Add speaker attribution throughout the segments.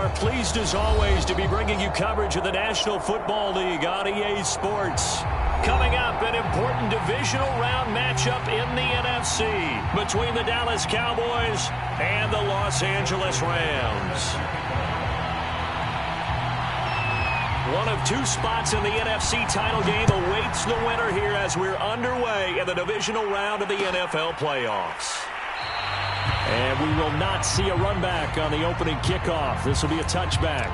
Speaker 1: are pleased as always to be bringing you coverage of the National Football League on EA Sports. Coming up, an important divisional round matchup in the NFC between the Dallas Cowboys and the Los Angeles Rams. One of two spots in the NFC title game awaits the winner here as we're underway in the divisional round of the NFL playoffs. And we will not see a run back on the opening kickoff. This will be a touchback.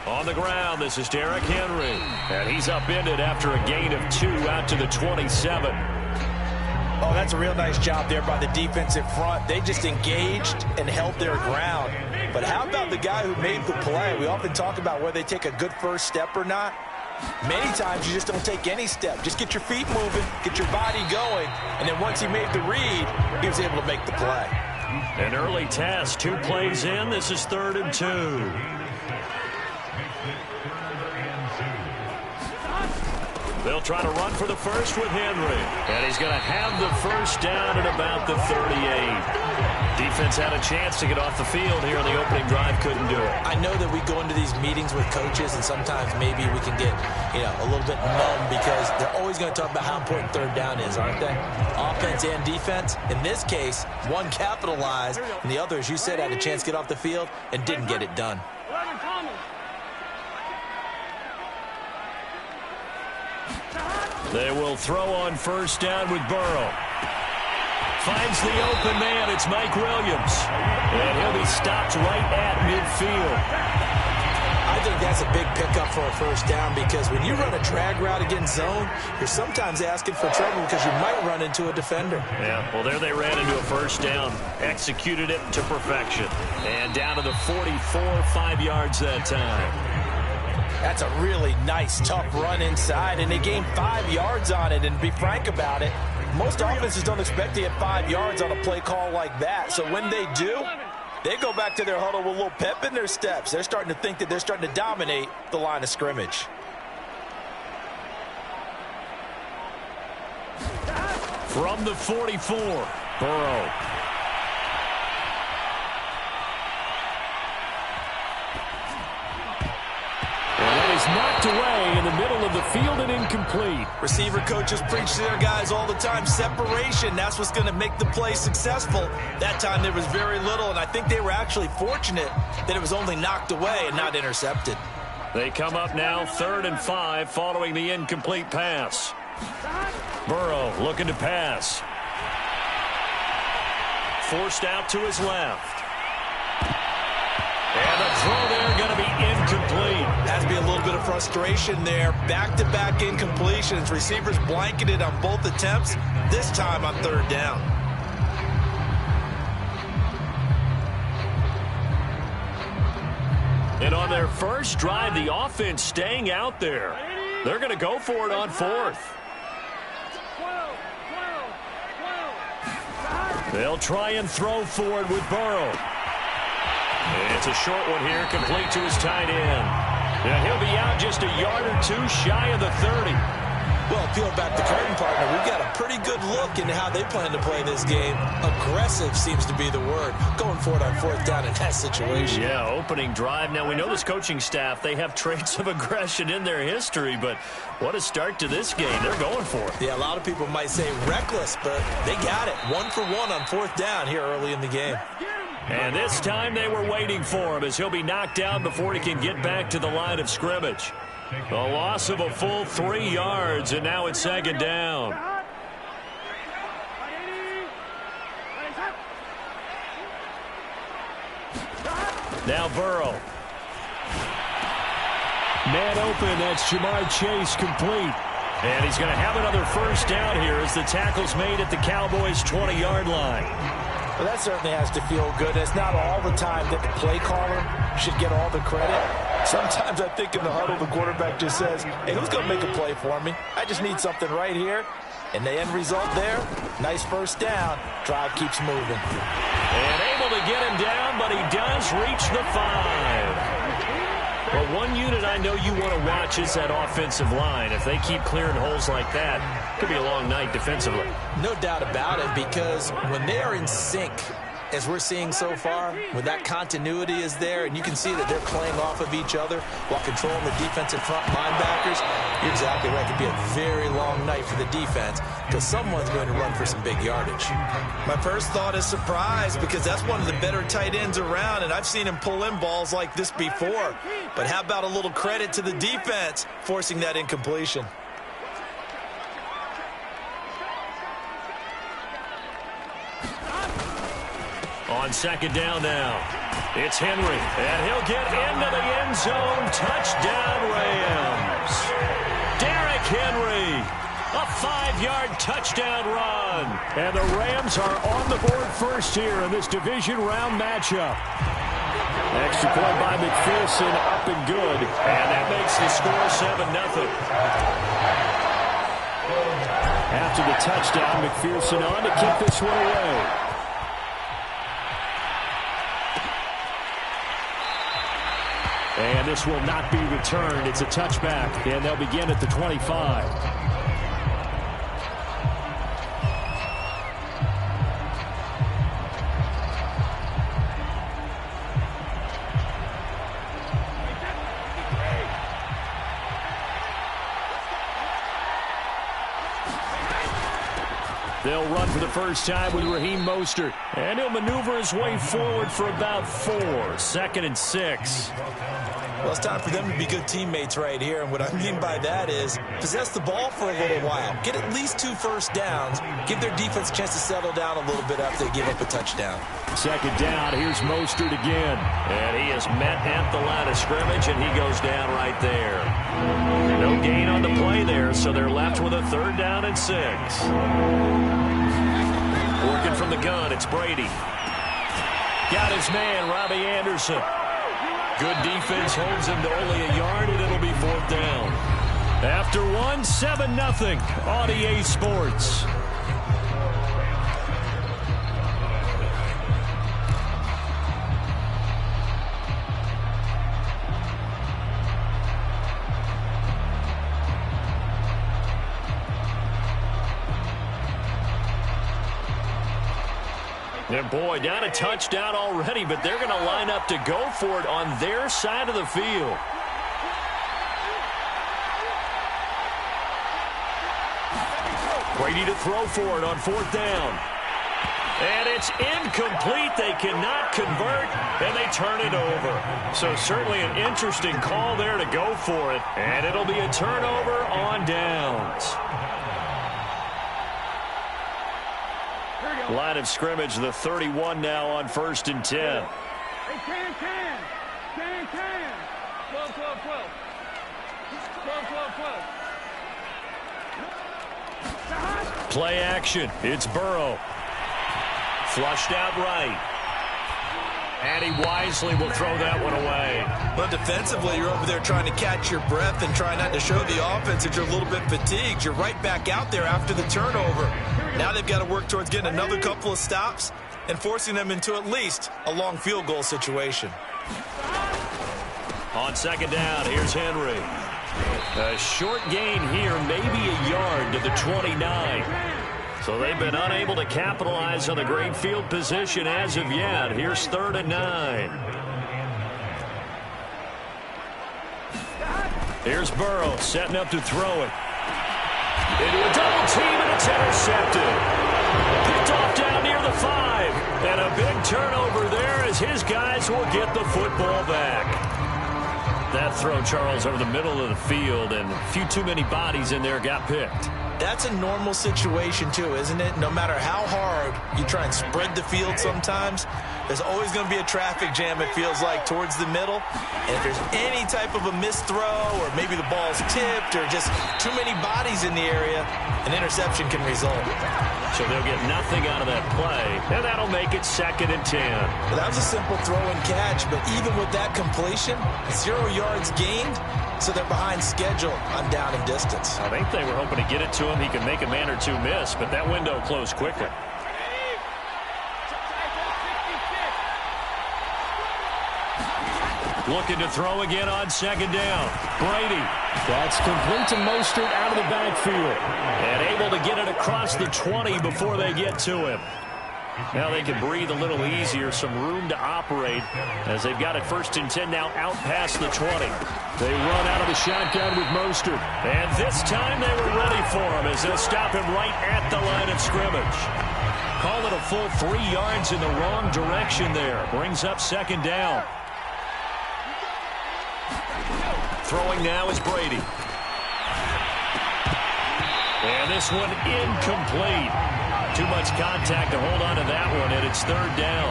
Speaker 1: On the ground, this is Derrick Henry. And he's upended after a gain of 2 out to the 27.
Speaker 2: Oh, that's a real nice job there by the defensive front. They just engaged and held their ground. But how about the guy who made the play? We often talk about whether they take a good first step or not. Many times you just don't take any step. Just get your feet moving, get your body going, and then once he made the read, he was able to make the play.
Speaker 1: An early test, 2 plays in. This is 3rd and 2. They'll try to run for the first with Henry. And he's going to have the first down at about the 38. Defense had a chance to get off the field here in the opening drive. Couldn't do it.
Speaker 2: I know that we go into these meetings with coaches, and sometimes maybe we can get, a little bit numb because they're always going to talk about how important 3rd down is, aren't they? Offense and defense. In this case, one capitalized, and the other, as you said, had a chance to get off the field and didn't get it done.
Speaker 1: They will throw on first down with Burrow. Finds the open man. It's Mike Williams. And he'll be stopped right at midfield.
Speaker 2: I think that's a big pickup for a first down because when you run a drag route against zone, you're sometimes asking for trouble because you might run into a defender.
Speaker 1: Yeah, well, there they ran into a first down. Executed it to perfection. And down to the 44, 5 yards that time.
Speaker 2: That's a really nice, tough run inside, and they gained 5 yards on it. And to be frank about it, most offenses don't expect to get 5 yards on a play call like that. So when they do, they go back to their huddle with a little pep in their steps. They're starting to think that they're starting to dominate the line of scrimmage.
Speaker 1: From the 44, Burrow. Knocked away in the middle of the field and incomplete.
Speaker 2: Receiver coaches preach to their guys all the time. Separation, that's what's going to make the play successful. That time there was very little, and I think they were actually fortunate that it was only knocked away and not intercepted.
Speaker 1: They come up now 3rd and 5 following the incomplete pass. Burrow looking to pass. Forced out to his left. And the throw there going to be incomplete.
Speaker 2: Has to be a little bit of frustration there. Back-to-back incompletions. Receivers blanketed on both attempts, this time on 3rd down.
Speaker 1: And on their first drive, the offense staying out there. They're going to go for it on 4th. They'll try and throw for it with Burrow. It's a short one here, complete to his tight end. And he'll be out just a yard or 2 shy of the 30.
Speaker 2: Well, peel back the curtain, partner. We've got a pretty good look into how they plan to play this game. Aggressive seems to be the word. Going for it on 4th down in that situation.
Speaker 1: Yeah, opening drive. Now, we know this coaching staff, they have traits of aggression in their history, but what a start to this game. They're going for it.
Speaker 2: Yeah, a lot of people might say reckless, but they got it. 1 for 1 on 4th down here early in the game.
Speaker 1: And this time they were waiting for him as he'll be knocked down before he can get back to the line of scrimmage. A loss of a full 3 yards, and now it's 2nd down. Now Burrow. Man open, that's Jamar Chase complete. And he's going to have another first down here as the tackle's made at the Cowboys' 20-yard line.
Speaker 2: Well, that certainly has to feel good. It's not all the time that the play caller should get all the credit. Sometimes I think in the huddle, the quarterback just says, hey, who's going to make a play for me? I just need something right here. And the end result there, nice first down. Drive keeps moving.
Speaker 1: And able to get him down, but he does reach the 5. Well, one unit I know you want to watch is that offensive line. If they keep clearing holes like that, it could be a long night defensively.
Speaker 2: No doubt about it, because when they are in sync, as we're seeing so far, when that continuity is there and you can see that they're playing off of each other while controlling the defensive front linebackers, you're exactly right. It could be a very long night for the defense because someone's going to run for some big yardage. My first thought is surprise because that's one of the better tight ends around, and I've seen him pull in balls like this before. But how about a little credit to the defense forcing that incompletion?
Speaker 1: On second down now, it's Henry, and he'll get into the end zone. Touchdown, Rams. Derrick Henry, a 5-yard touchdown run. And the Rams are on the board first here in this division round matchup. Extra point by McPherson, up and good. And that makes the score 7-0. After the touchdown, McPherson on to kick this one away. And this will not be returned. It's a touchback, and they'll begin at the 25. They'll run for the first time with Raheem Mostert. And he'll maneuver his way forward for about 4. 2nd and 6.
Speaker 2: Well, it's time for them to be good teammates right here. And what I mean by that is possess the ball for a little while. Get at least 2 first downs. Give their defense a chance to settle down a little bit after they give up a touchdown.
Speaker 1: Second down. Here's Mostert again. And he is met at the line of scrimmage, and he goes down right there. No gain on the play there, so they're left with a 3rd down and 6. Working from the gun, it's Brady. Got his man, Robbie Anderson. Good defense holds him to only a yard, and it'll be 4th down. After 1, 7-0 on EA Sports. And boy, down a touchdown already, but they're going to line up to go for it on their side of the field. Brady to throw for it on 4th down. And it's incomplete. They cannot convert, and they turn it over. So certainly an interesting call there to go for it. And it'll be a turnover on downs. Line of scrimmage, the 31 now on 1st and 10.
Speaker 3: Hey, can. 12. 12.
Speaker 1: Play action. It's Burrow. Flushed out right. And he wisely will throw that one away.
Speaker 2: But defensively, you're over there trying to catch your breath and try not to show the offense that you're a little bit fatigued. You're right back out there after the turnover. Now they've got to work towards getting another couple of stops and forcing them into at least a long field goal situation.
Speaker 1: On 2nd down, here's Henry. A short gain here, maybe a yard to the 29. So they've been unable to capitalize on the great field position as of yet. Here's 3rd and 9. Here's Burrow setting up to throw it. Into a double team, and it's intercepted. Picked off down near the 5. And a big turnover there as his guys will get the football back. That throw, Charles, over the middle of the field, and a few too many bodies in there got picked.
Speaker 2: That's a normal situation, too, isn't it? No matter how hard you try and spread the field sometimes, There's always going to be a traffic jam, it feels like, towards the middle. And if there's any type of a missed throw or maybe the ball's tipped or just too many bodies in the area, an interception can result.
Speaker 1: So they'll get nothing out of that play, and that'll make it 2nd and 10.
Speaker 2: Well, that was a simple throw and catch, but even with that completion, 0 yards gained, so they're behind schedule on down and distance.
Speaker 1: I think they were hoping to get it to him. He could make a man or two miss, but that window closed quickly. Looking to throw again on 2nd down. Brady. That's complete to Mostert out of the backfield. And able to get it across the 20 before they get to him. Now they can breathe a little easier, some room to operate as they've got it 1st and 10 now out past the 20. They run out of the shotgun with Mostert. And this time they were ready for him as they'll stop him right at the line of scrimmage. Call it a full 3 yards in the wrong direction there. Brings up 2nd down. Throwing now is Brady. And this one incomplete. Too much contact to hold on to that one, and it's 3rd down.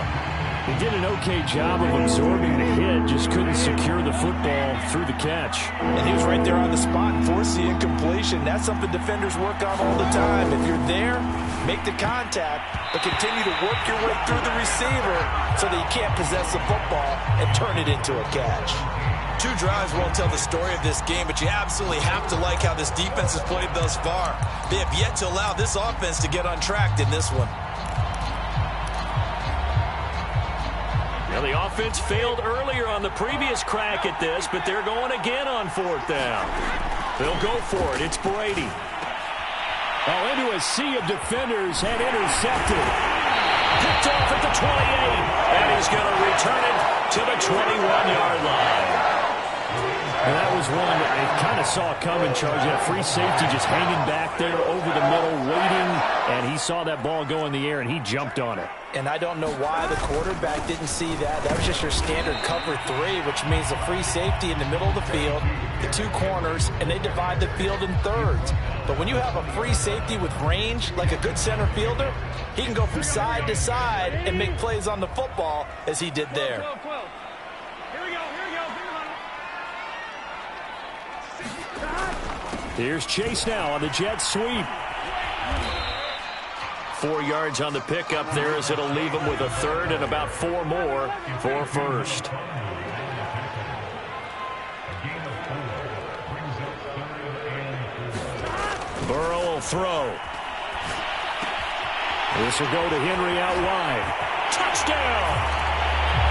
Speaker 1: He did an okay job of absorbing the hit, just couldn't secure the football through the catch.
Speaker 2: And he was right there on the spot and forced the incompletion. That's something defenders work on all the time. If you're there, make the contact, but continue to work your way through the receiver so that you can't possess the football and turn it into a catch. 2 drives won't tell the story of this game, but you absolutely have to like how this defense has played thus far. They have yet to allow this offense to get untracked in this one.
Speaker 1: Now the offense failed earlier on the previous crack at this, but they're going again on 4th down. They'll go for it. It's Brady. Oh, into a sea of defenders and intercepted. Picked off at the 28, and he's going to return it to the 21-yard line. And that was one that they kind of saw coming, Charge. That free safety just hanging back there over the middle, waiting, and he saw that ball go in the air, and he jumped on it.
Speaker 2: And I don't know why the quarterback didn't see that. That was just your standard cover 3, which means a free safety in the middle of the field, the 2 corners, and they divide the field in thirds. But when you have a free safety with range, like a good center fielder, he can go from side to side and make plays on the football as he did there.
Speaker 1: Here's Chase now on the jet sweep. 4 yards on the pickup there as it'll leave him with a 3rd and about 4 more for 1st. Burrow will throw. This will go to Henry out wide. Touchdown!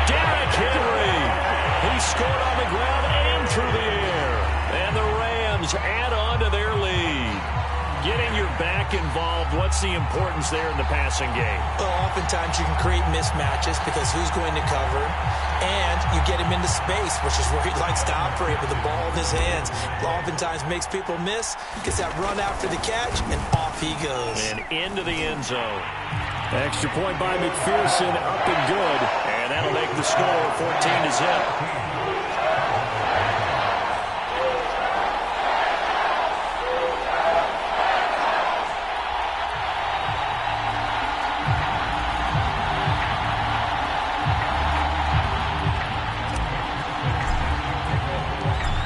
Speaker 1: Derrick Henry. He scored on the ground and through the air. And the Rams add on to their lead. Getting your back involved, what's the importance there in the passing game?
Speaker 2: Well, oftentimes you can create mismatches because who's going to cover, and you get him into space, which is where he likes to operate with the ball in his hands. Oftentimes makes people miss, gets that run after the catch, and off he goes.
Speaker 1: And into the end zone. Extra point by McPherson, up and good. And that'll make the score 14-0.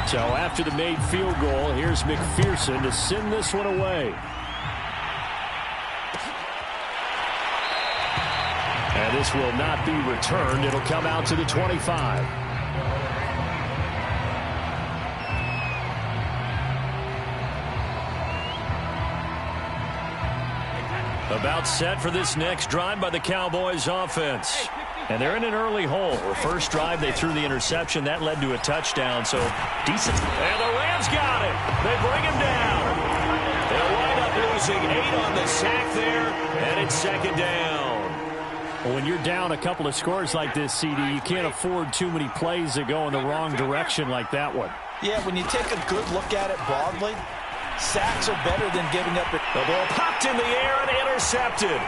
Speaker 1: So after the made field goal, here's McPherson to send this one away. And this will not be returned. It'll come out to the 25. About set for this next drive by the Cowboys offense. And they're in an early hole. The first drive, they threw the interception. That led to a touchdown, so decent. And the Rams got it. They bring him down. They'll wind up losing 8 on the sack there, and it's 2nd down. Well, when you're down a couple of scores like this, CD, you can't afford too many plays that go in the wrong direction like that one.
Speaker 2: Yeah, when you take a good look at it broadly, sacks are better than giving up.
Speaker 1: The ball popped in the air and intercepted.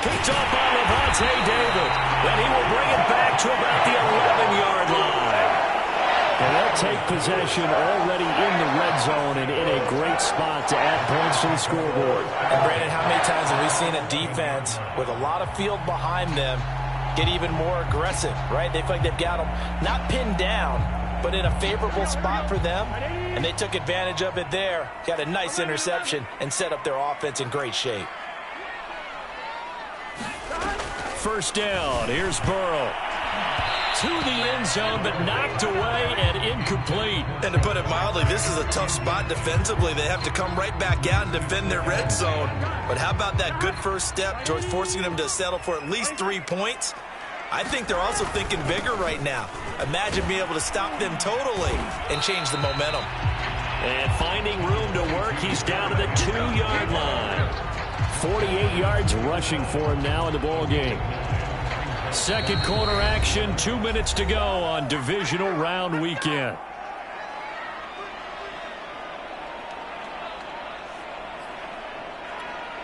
Speaker 1: Picked up by Levante David. Then he will bring it back to about the 11-yard line. And they'll take possession already in the red zone and in a great spot to add points to the scoreboard.
Speaker 2: And Brandon, how many times have we seen a defense with a lot of field behind them get even more aggressive, right? They feel like they've got them not pinned down, but in a favorable spot for them, and they took advantage of it there. Got a nice interception and set up their offense in great shape.
Speaker 1: First down, here's Burrow. To the end zone, but knocked away and incomplete.
Speaker 4: And to put it mildly, this is a tough spot defensively. They have to come right back out and defend their red zone. But how about that good first step towards forcing them to settle for at least 3 points? I think they're also thinking bigger right now. Imagine being able to stop them totally and change the momentum.
Speaker 1: And finding room to work, he's down to the 2-yard line. 48 yards rushing for him now in the ball game. Second quarter action, 2 minutes to go on divisional round weekend.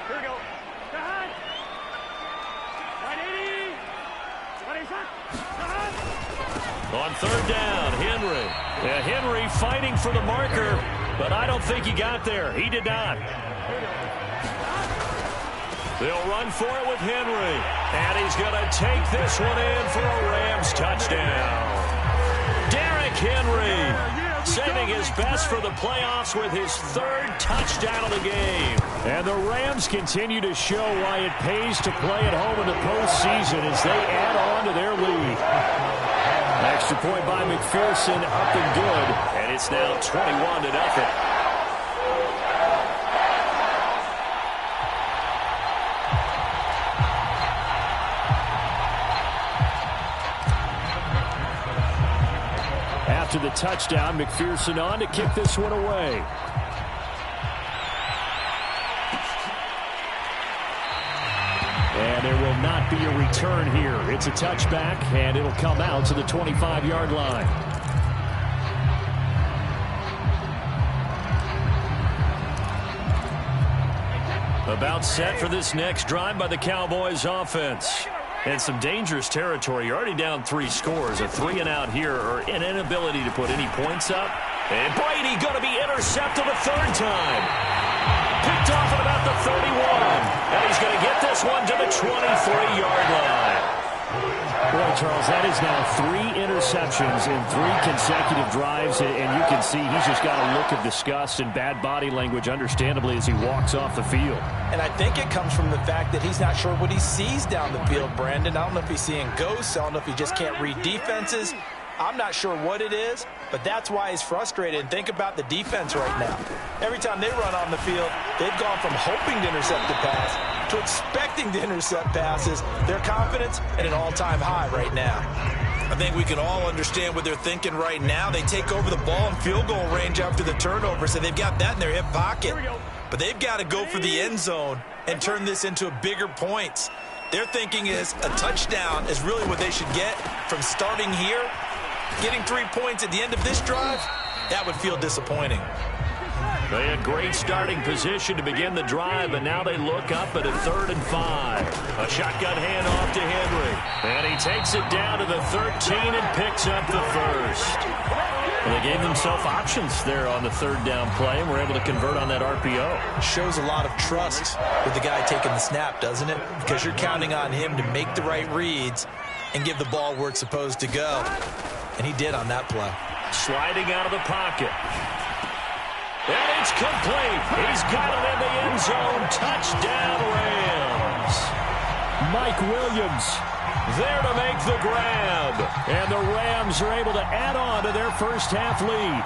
Speaker 3: Here we go. Sahad. 180. 26. Sahad.
Speaker 1: On third down, Henry. Yeah, Henry fighting for the marker, but I don't think he got there. He did not. They'll run for it with Henry. And he's going to take this one in for a Rams touchdown. Derrick Henry saving his best for the playoffs with his 3rd touchdown of the game. And the Rams continue to show why it pays to play at home in the postseason as they add on to their lead. Extra point by McPherson, up and good. And it's now 21-0. After the touchdown, McPherson on to kick this one away. And there will not be a return here. It's a touchback, and it'll come out to the 25-yard line. About set for this next drive by the Cowboys offense. And some dangerous territory. You're already down 3 scores. A 3-and-out here, or an inability to put any points up. And Brady going to be intercepted a 3rd time. Picked off at about the 31. And he's going to get this one to the 23-yard line. Boy, Charles, that is now 3 interceptions in 3 consecutive drives, and you can see he's just got a look of disgust and bad body language, understandably, as he walks off the field.
Speaker 2: And I think it comes from the fact that he's not sure what he sees down the field, Brandon. I don't know if he's seeing ghosts. I don't know if he just can't read defenses. I'm not sure what it is, but that's why he's frustrated. And think about the defense right now. Every time they run on the field, they've gone from hoping to intercept the pass to expecting to intercept passes. Their confidence at an all-time high right now.
Speaker 4: I think we can all understand what they're thinking right now. They take over the ball in field goal range after the turnover, so they've got that in their hip pocket. But they've got to go for the end zone and turn this into a bigger points. Their thinking is a touchdown is really what they should get from starting here. Getting 3 points at the end of this drive, that would feel disappointing.
Speaker 1: They had great starting position to begin the drive, but now they look up at a 3rd and 5. A shotgun handoff to Henry. And he takes it down to the 13 and picks up the 1st. And they gave themselves options there on the 3rd down play, and were able to convert on that RPO.
Speaker 2: Shows a lot of trust with the guy taking the snap, doesn't it? Because you're counting on him to make the right reads and give the ball where it's supposed to go. And he did on that play.
Speaker 1: Sliding out of the pocket. And it's complete. He's got it in the end zone. Touchdown, Rams. Mike Williams there to make the grab. And the Rams are able to add on to their first half lead.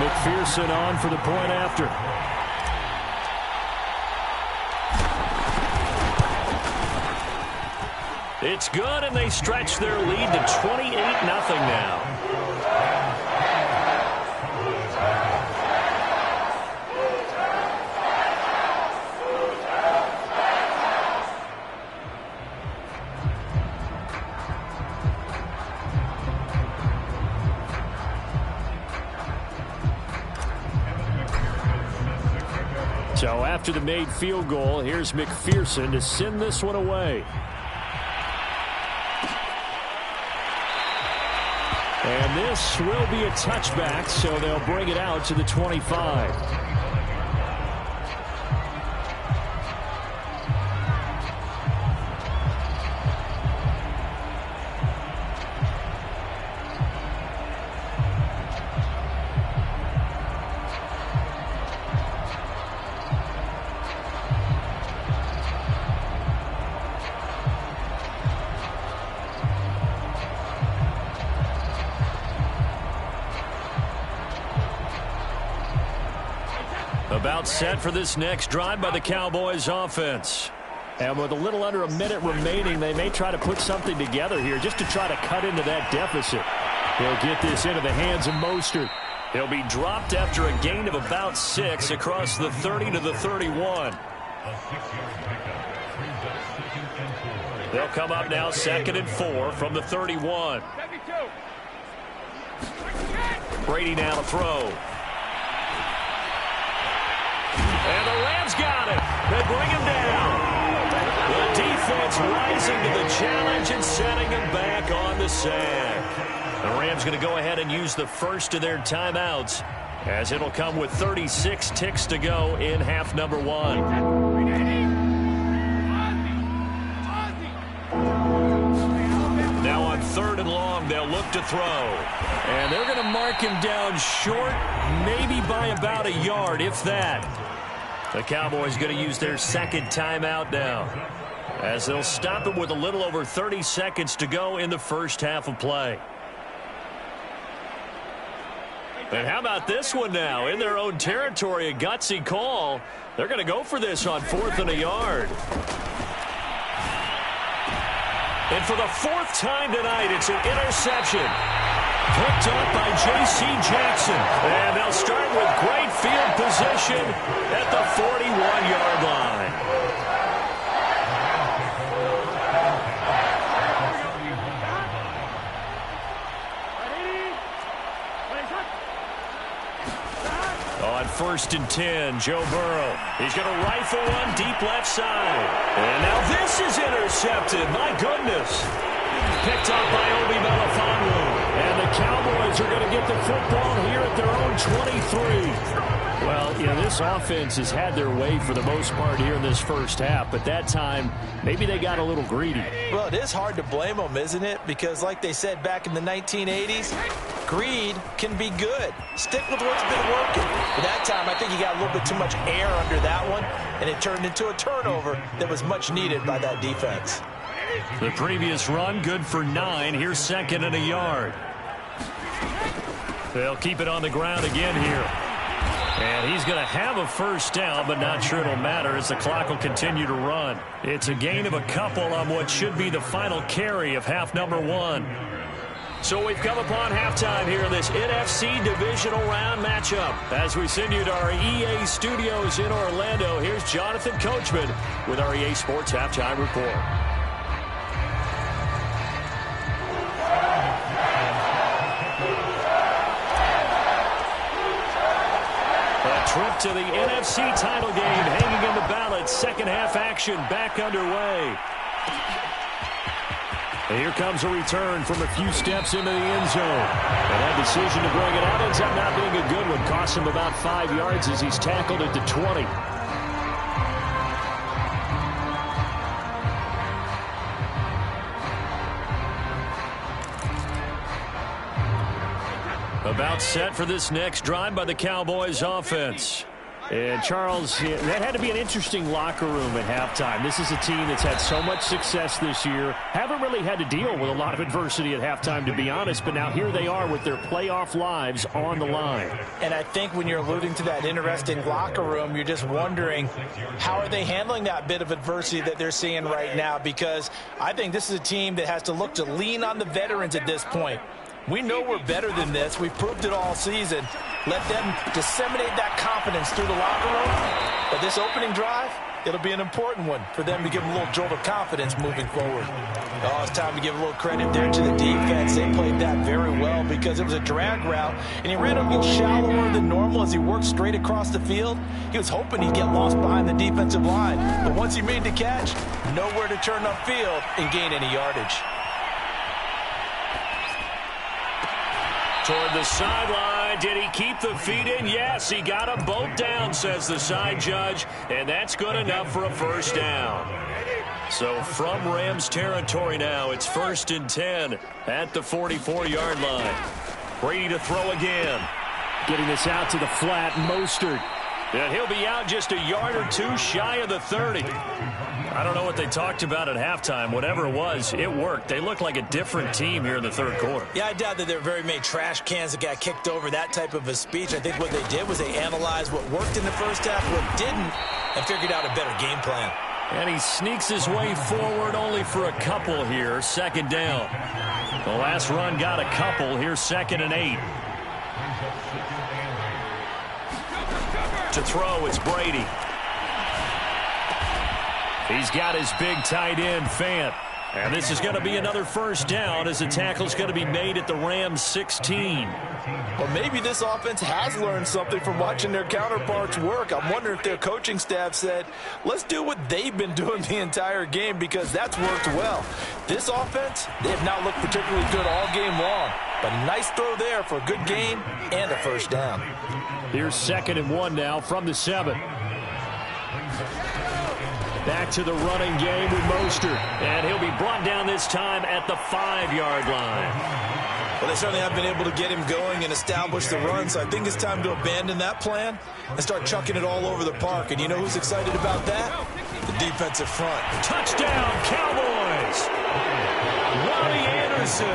Speaker 1: McPherson on for the point after. It's good, and they stretch their lead to 28-0 now. So after the made field goal, here's McPherson to send this one away. And this will be a touchback, so they'll bring it out to the 25. About set for this next drive by the Cowboys offense. And with a little under a minute remaining, they may try to put something together here just to try to cut into that deficit. They'll get this into the hands of Mostert. He'll be dropped after a gain of about 6 across the 30 to the 31. They'll come up now 2nd and 4 from the 31. Brady now to throw. And the Rams got it. They bring him down. The defense rising to the challenge and setting him back on the sack. The Rams going to go ahead and use the first of their timeouts, as it'll come with 36 ticks to go in half number 1. Now on 3rd and long, they'll look to throw. And they're going to mark him down short, maybe by about a yard, if that. The Cowboys going to use their second timeout now, as they'll stop it with a little over 30 seconds to go in the first half of play. And how about this one now? In their own territory, a gutsy call. They're going to go for this on 4th and a yard. And for the 4th time tonight, it's an interception. Picked up by J.C. Jackson. And they'll start with great field position at the 41-yard line. On 1st and 10, Joe Burrow. He's going to rifle one deep left side. And now this is intercepted. My goodness. Picked up by Obi Melifonwu. And the Cowboys are going to get the football here at their own 23. Well, you know, this offense has had their way for the most part here in this first half, but that time, maybe they got a little greedy.
Speaker 2: Well, it is hard to blame them, isn't it? Because like they said back in the 1980s, greed can be good. Stick with what's been working. But that time, I think he got a little bit too much air under that one, and it turned into a turnover that was much needed by that defense.
Speaker 1: The previous run, good for 9. Here's 2nd and a yard. They'll keep it on the ground again here. And he's going to have a first down, but not sure it'll matter as the clock will continue to run. It's a gain of a couple on what should be the final carry of half number 1. So we've come upon halftime here in this NFC divisional round matchup. As we send you to our EA studios in Orlando, here's Jonathan Coachman with our EA Sports Halftime Report. Trip to the NFC title game hanging in the balance. Second half action back underway. And here comes a return from a few steps into the end zone. And that decision to bring it out ends up not being a good one. Costs him about 5 yards as he's tackled at the 20. About set for this next drive by the Cowboys offense. And Charles, that had to be an interesting locker room at halftime. This is a team that's had so much success this year. Haven't really had to deal with a lot of adversity at halftime, to be honest. But now here they are with their playoff lives on the line.
Speaker 2: And I think when you're alluding to that interesting locker room, you're just wondering how are they handling that bit of adversity that they're seeing right now? Because I think this is a team that has to look to lean on the veterans at this point. We know we're better than this. We've proved it all season. Let them disseminate that confidence through the locker room. But this opening drive, it'll be an important one for them to give them a little jolt of confidence moving forward. Oh, it's time to give a little credit there to the defense. They played that very well because it was a drag route, and he ran a little shallower than normal as he worked straight across the field. He was hoping he'd get lost behind the defensive line. But once he made the catch, nowhere to turn upfield and gain any yardage.
Speaker 1: Toward the sideline. Did he keep the feet in? Yes, he got them both down, says the side judge, and that's good enough for a first down. So from Rams territory now, it's 1st and 10 at the 44-yard line. Brady to throw again. Getting this out to the flat, Mostert. And he'll be out just a yard or two shy of the 30. I don't know what they talked about at halftime. Whatever it was, it worked. They look like a different team here in the third quarter.
Speaker 4: Yeah, I doubt that there were very many trash cans that got kicked over, that type of a speech. I think what they did was they analyzed what worked in the first half, what didn't, and figured out a better game plan.
Speaker 1: And he sneaks his way forward only for a couple here. Second down. The last run got a couple. Here's 2nd and 8. To throw, it's Brady. He's got his big tight end, Fant. And this is going to be another first down as the tackle's going to be made at the Rams 16.
Speaker 2: Well, maybe this offense has learned something from watching their counterparts work. I'm wondering if their coaching staff said, let's do what they've been doing the entire game because that's worked well. This offense, they have not looked particularly good all game long. But a nice throw there for a good gain and a first down.
Speaker 1: Here's 2nd and 1 now from the 7. Back to the running game with Mostert. And he'll be brought down this time at the 5-yard line.
Speaker 4: Well, they certainly have been able to get him going and establish the run, so I think it's time to abandon that plan and start chucking it all over the park. And you know who's excited about that? The defensive front.
Speaker 1: Touchdown, Cowboys! Robbie Anderson,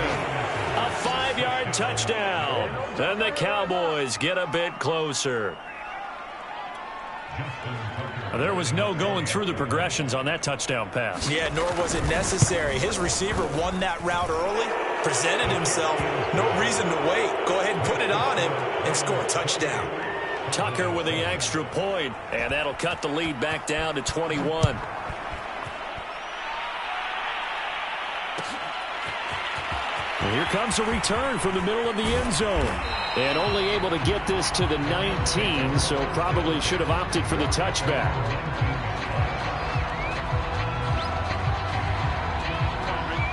Speaker 1: a 5-yard touchdown. And the Cowboys get a bit closer. There was no going through the progressions on that touchdown pass.
Speaker 4: Yeah, nor was it necessary. His receiver won that route early, presented himself. No reason to wait. Go ahead and put it on him and score a touchdown.
Speaker 1: Tucker with the extra point, and that'll cut the lead back down to 21. And here comes a return from the middle of the end zone. And only able to get this to the 19, so probably should have opted for the touchback.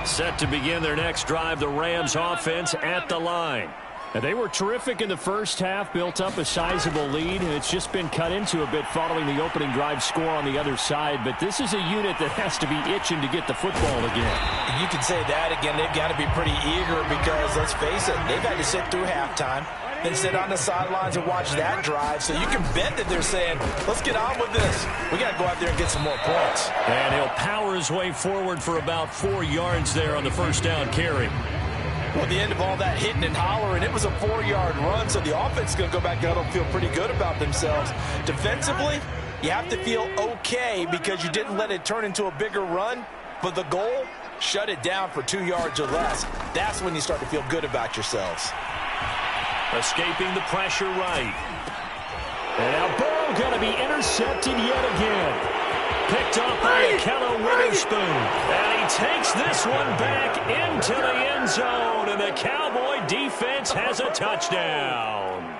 Speaker 1: Set to begin their next drive, the Rams offense at the line. And they were terrific in the first half, built up a sizable lead, and it's just been cut into a bit following the opening drive score on the other side. But this is a unit that has to be itching to get the football again.
Speaker 2: You can say that again. They've got to be pretty eager because, let's face it, they've had to sit through halftime and sit on the sidelines and watch that drive. So you can bet that they're saying, let's get on with this. We got to go out there and get some more points.
Speaker 1: And he'll power his way forward for about 4 yards there on the first down carry.
Speaker 2: Well, at the end of all that hitting and hollering, it was a 4-yard run, so the offense is going to go back out and feel pretty good about themselves. Defensively, you have to feel okay because you didn't let it turn into a bigger run, but the goal, shut it down for 2 yards or less. That's when you start to feel good about yourselves.
Speaker 1: Escaping the pressure right. And now Burrow going to be intercepted yet again. Picked up by Akello Witherspoon. And he takes this one back into the end zone. And the Cowboy defense has a touchdown.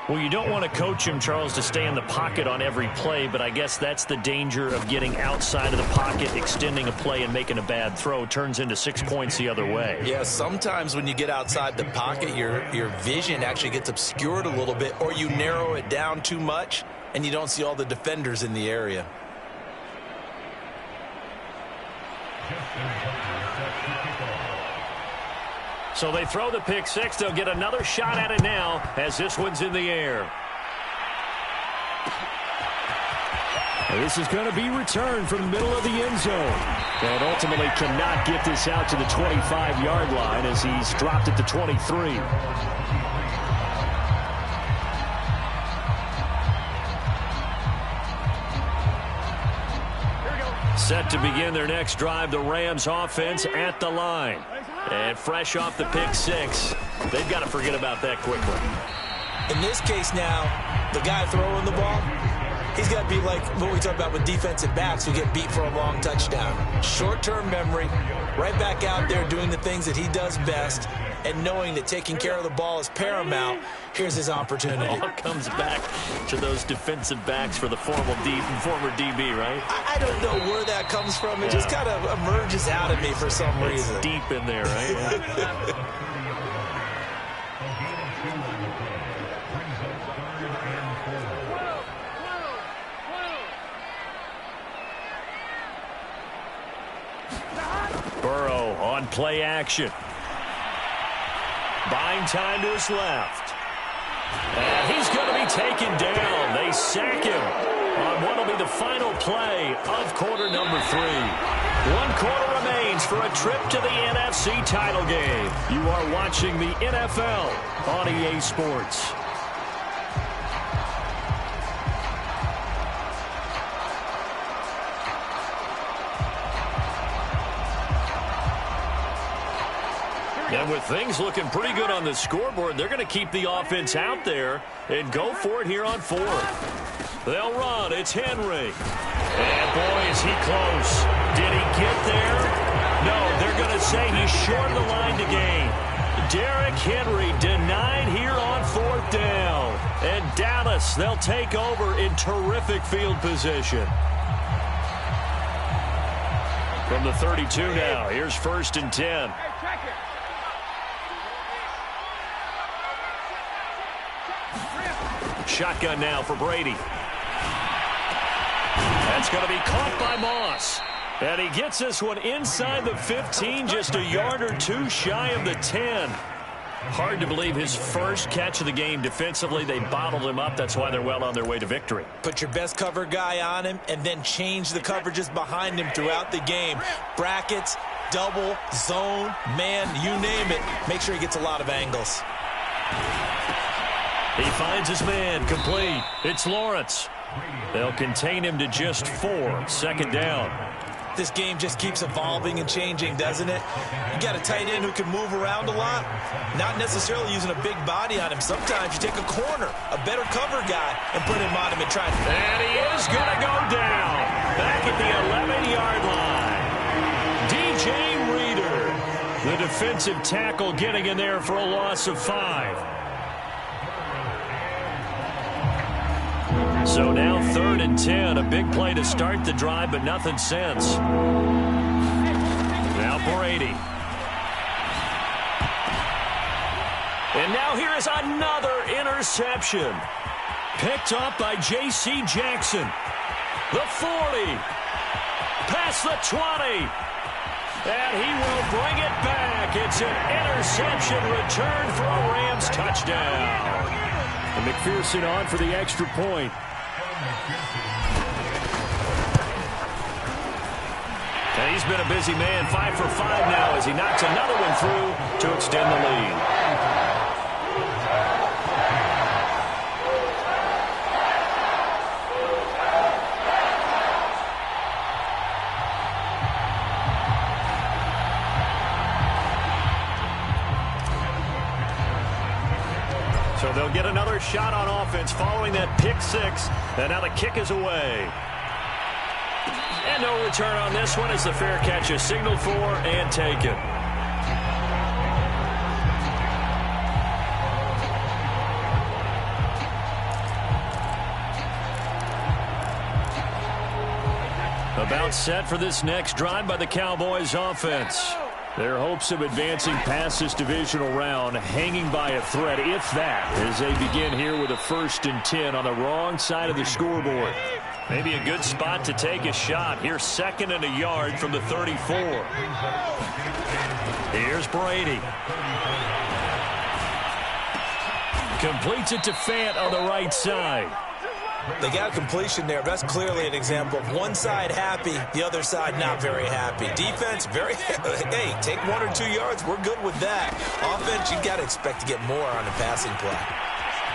Speaker 1: Well, you don't want to coach him, Charles, to stay in the pocket on every play, but I guess that's the danger of getting outside of the pocket, extending a play, and making a bad throw. Turns into 6 points the other way.
Speaker 4: Yeah, sometimes when you get outside the pocket, your vision actually gets obscured a little bit, or you narrow it down too much, and you don't see all the defenders in the area.
Speaker 1: So they throw the pick six. They'll get another shot at it now as this one's in the air. And this is going to be returned from the middle of the end zone. And ultimately cannot get this out to the 25-yard line as he's dropped at the 23. Set to begin their next drive, the Rams offense at the line. And fresh off the pick six, they've got to forget about that quickly.
Speaker 4: In this case now, the guy throwing the ball, he's got to be like what we talk about with defensive backs who get beat for a long touchdown. Short-term memory, right back out there doing the things that he does best, and knowing that taking care of the ball is paramount. Here's his opportunity.
Speaker 1: It all comes back to those defensive backs for the former DB, right?
Speaker 4: I don't know where that comes from. It just kind of emerges out of me for some reason.
Speaker 1: It's deep in there, right? Burrow on play action. Buying time to his left. And he's going to be taken down. They sack him on what will be the final play of quarter number 3. 1 quarter remains for a trip to the NFC title game. You are watching the NFL on EA Sports. And with things looking pretty good on the scoreboard, they're going to keep the offense out there and go for it here on 4th. They'll run. It's Henry. And, boy, is he close. Did he get there? No, they're going to say he's short of the line to gain. Derrick Henry denied here on 4th down. And Dallas, they'll take over in terrific field position. From the 32 now, here's 1st and 10. Shotgun now for Brady. That's going to be caught by Moss. And he gets this one inside the 15, just a yard or 2 shy of the 10. Hard to believe his first catch of the game defensively. They bottled him up. That's why they're well on their way to victory.
Speaker 4: Put your best cover guy on him and then change the coverages behind him throughout the game. Brackets, double, zone, man, you name it. Make sure he gets a lot of angles.
Speaker 1: He finds his man, complete. It's Lawrence. They'll contain him to just 4. 2nd down.
Speaker 4: This game just keeps evolving and changing, doesn't it? You got a tight end who can move around a lot. Not necessarily using a big body on him. Sometimes you take a corner, a better cover guy, and put him on him and try.
Speaker 1: And he is going to go down. Back at the 11-yard line. DJ Reader, the defensive tackle, getting in there for a loss of 5. So now 3rd and 10, a big play to start the drive, but nothing since. Now Brady. And now here is another interception. Picked up by J.C. Jackson. The 40. Past the 20. And he will bring it back. It's an interception return for a Rams touchdown. And McPherson on for the extra point. And he's been a busy man, 5 for 5 now as he knocks another one through to extend the lead. So they'll get another shot on offense following that pick 6. And now the kick is away. And no return on this one as the fair catch is signaled for and taken. About set for this next drive by the Cowboys offense. Their hopes of advancing past this divisional round hanging by a thread, if that, as they begin here with a 1st and 10 on the wrong side of the scoreboard. Maybe a good spot to take a shot. Here's 2nd and a yard from the 34. Here's Brady. Completes it to Fant on the right side.
Speaker 4: They got a completion there. That's clearly an example of one side happy, the other side not very happy. Defense, very, hey, take 1 or 2 yards. We're good with that. Offense, you got to expect to get more on the passing play.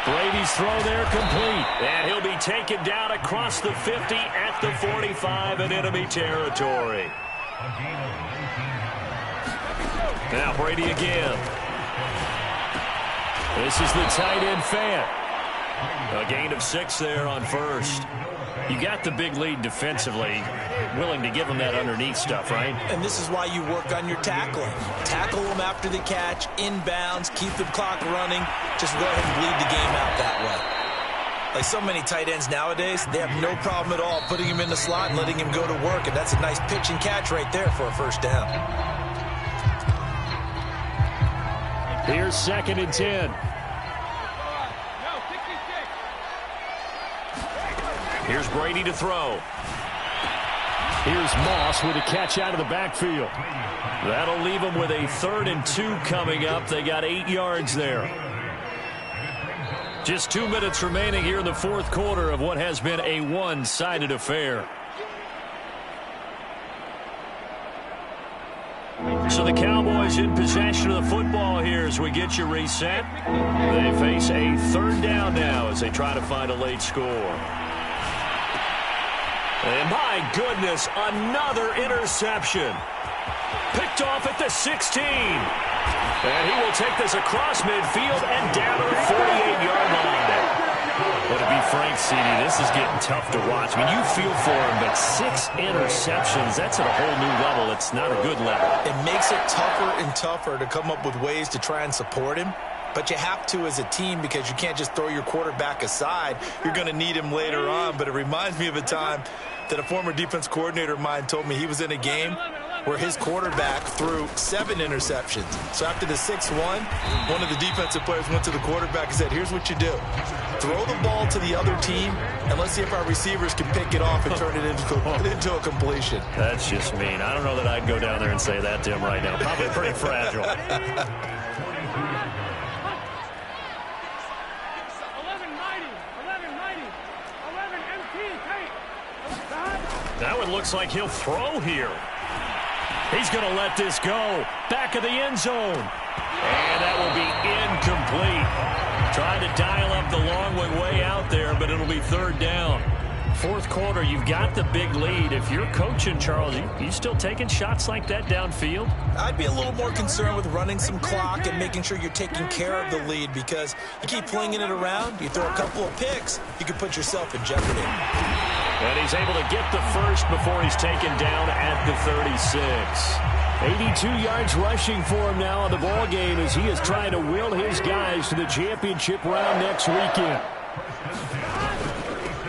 Speaker 1: Brady's throw there complete. And he'll be taken down across the 50 at the 45 in enemy territory. Now Brady again. This is the tight end Fant. A gain of 6 there on 1st. You got the big lead defensively. Willing to give them that underneath stuff, right?
Speaker 4: And this is why you work on your tackling. Tackle them after the catch, inbounds, keep the clock running. Just go ahead and bleed the game out that way. Like so many tight ends nowadays, they have no problem at all putting him in the slot and letting him go to work. And that's a nice pitch and catch right there for a 1st down.
Speaker 1: Here's 2nd and 10. Here's Brady to throw. Here's Moss with a catch out of the backfield. That'll leave them with a 3rd and 2 coming up. They got 8 yards there. Just 2 minutes remaining here in the fourth quarter of what has been a one-sided affair. So the Cowboys in possession of the football here as we get you reset. They face a third down now as they try to find a late score. And my goodness, another interception. Picked off at the 16. And he will take this across midfield and down to the 48-yard line. But to be frank, CD, this is getting tough to watch. I mean, you feel for him, but 6 interceptions, that's at a whole new level. It's not a good level.
Speaker 4: It makes it tougher and tougher to come up with ways to try and support him. But you have to as a team because you can't just throw your quarterback aside. You're going to need him later on. But it reminds me of a time that a former defense coordinator of mine told me he was in a game where his quarterback threw 7 interceptions. So after the 6th one of the defensive players went to the quarterback and said, here's what you do. Throw the ball to the other team, and let's see if our receivers can pick it off and turn it into a completion.
Speaker 1: That's just mean. I don't know that I'd go down there and say that to him right now. Probably pretty fragile. That one looks like he'll throw here. He's going to let this go. Back of the end zone. And that will be incomplete. Trying to dial up the long way out there, but it'll be third down. Fourth quarter, you've got the big lead. If you're coaching, Charles, you still taking shots like that downfield?
Speaker 4: I'd be a little more concerned with running some clock and making sure you're taking care of the lead because you keep flinging it around, you throw a couple of picks, you can put yourself in jeopardy.
Speaker 1: And he's able to get the first before he's taken down at the 36. 82 yards rushing for him now in the ball game as he is trying to will his guys to the championship round next weekend.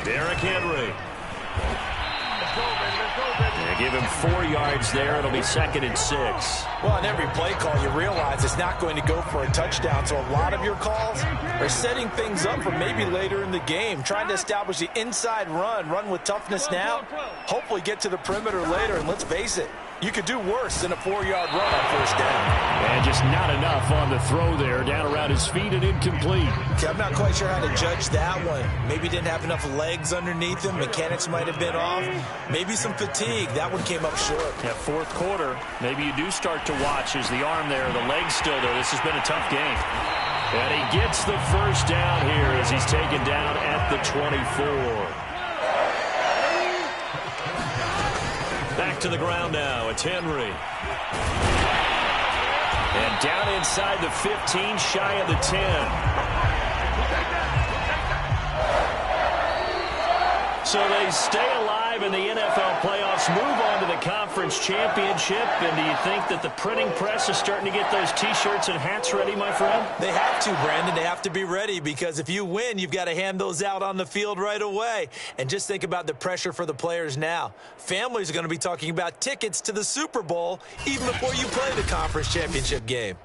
Speaker 1: Derrick Henry. They give him 4 yards there. It'll be 2nd and 6.
Speaker 2: Well, on every play call, you realize it's not going to go for a touchdown. So a lot of your calls are setting things up for maybe later in the game, trying to establish the inside run with toughness now, hopefully get to the perimeter later. And let's face it, you could do worse than a 4-yard run on first down.
Speaker 1: And just not enough on the throw there. Down around his feet and incomplete.
Speaker 4: Okay, I'm not quite sure how to judge that one. Maybe didn't have enough legs underneath him. Mechanics might have been off. Maybe some fatigue. That one came up short.
Speaker 1: Yeah, fourth quarter, maybe you do start to watch as the arm there, the leg's still there. This has been a tough game. And he gets the first down here as he's taken down at the 24. Back to the ground now. It's Henry. And down inside the 15, shy of the 10. So they stay alive in the NFL playoffs, move on to the conference championship. And do you think that the printing press is starting to get those T-shirts and hats ready, my friend?
Speaker 4: They have to, Brandon. They have to be ready because if you win, you've got to hand those out on the field right away. And just think about the pressure for the players now. Families are going to be talking about tickets to the Super Bowl even before you play the conference championship game.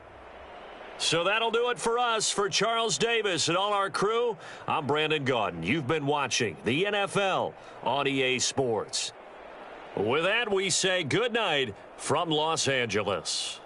Speaker 1: So that'll do it for us. For Charles Davis and all our crew, I'm Brandon Gaudin. You've been watching the NFL on EA Sports. With that, we say good night from Los Angeles.